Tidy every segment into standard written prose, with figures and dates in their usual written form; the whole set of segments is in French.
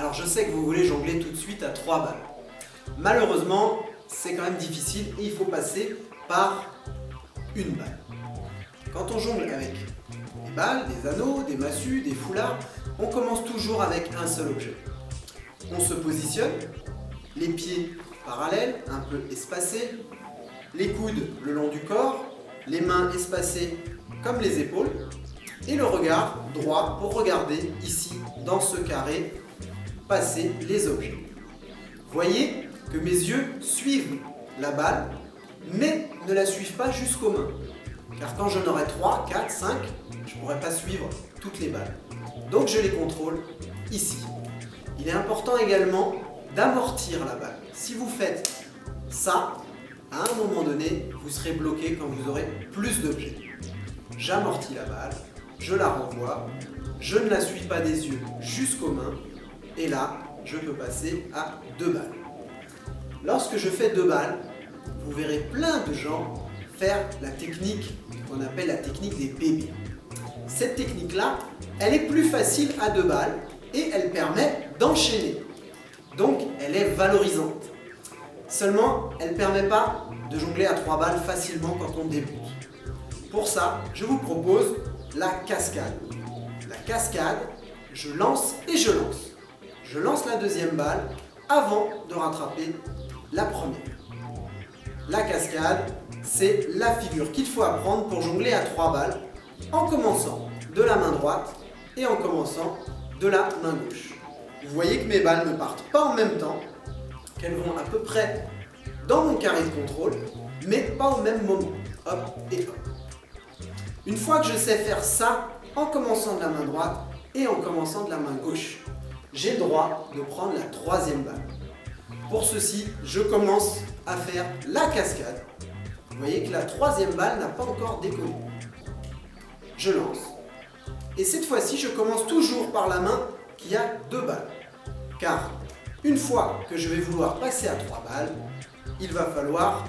Alors je sais que vous voulez jongler tout de suite à 3 balles. Malheureusement, c'est quand même difficile et il faut passer par une balle. Quand on jongle avec des balles, des anneaux, des massues, des foulards, on commence toujours avec un seul objet. On se positionne, les pieds parallèles, un peu espacés, les coudes le long du corps, les mains espacées comme les épaules, et le regard droit pour regarder ici, dans ce carré, passer les objets. Voyez que mes yeux suivent la balle, mais ne la suivent pas jusqu'aux mains. Car quand j'en aurai 3, 4, 5, je ne pourrai pas suivre toutes les balles. Donc je les contrôle ici. Il est important également d'amortir la balle. Si vous faites ça, à un moment donné, vous serez bloqué quand vous aurez plus d'objets. J'amortis la balle, je la renvoie, je ne la suis pas des yeux jusqu'aux mains, et là, je peux passer à 2 balles. Lorsque je fais 2 balles, vous verrez plein de gens faire la technique qu'on appelle la technique des bébés. Cette technique-là, elle est plus facile à 2 balles et elle permet d'enchaîner. Donc, elle est valorisante. Seulement, elle ne permet pas de jongler à 3 balles facilement quand on débute. Pour ça, je vous propose la cascade. La cascade, je lance et je lance. Je lance la deuxième balle avant de rattraper la première. La cascade, c'est la figure qu'il faut apprendre pour jongler à 3 balles en commençant de la main droite et en commençant de la main gauche. Vous voyez que mes balles ne partent pas en même temps, qu'elles vont à peu près dans mon carré de contrôle, mais pas au même moment. Hop et hop. Une fois que je sais faire ça en commençant de la main droite et en commençant de la main gauche, j'ai le droit de prendre la troisième balle. Pour ceci, je commence à faire la cascade. Vous voyez que la troisième balle n'a pas encore décollé. Je lance. Et cette fois-ci, je commence toujours par la main qui a 2 balles. Car une fois que je vais vouloir passer à 3 balles, il va falloir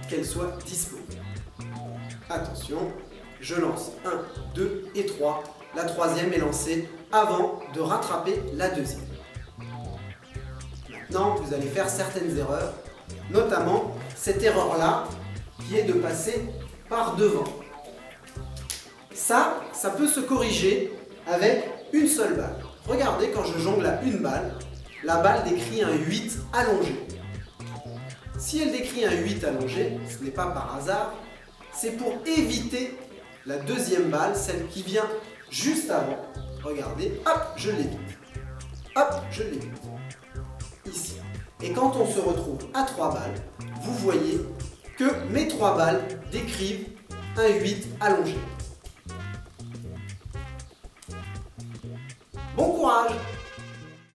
qu'elle soit disponible. Attention, je lance 1, 2 et 3. La troisième est lancée avant de rattraper la deuxième. Maintenant, vous allez faire certaines erreurs, notamment cette erreur-là qui est de passer par devant. Ça peut se corriger avec une seule balle. Regardez, quand je jongle à une balle, la balle décrit un 8 allongé. Si elle décrit un 8 allongé, ce n'est pas par hasard, c'est pour éviter la deuxième balle, celle qui vient juste avant. Regardez, hop, je l'évite. Hop, je l'évite. Ici. Et quand on se retrouve à 3 balles, vous voyez que mes 3 balles décrivent un 8 allongé. Bon courage!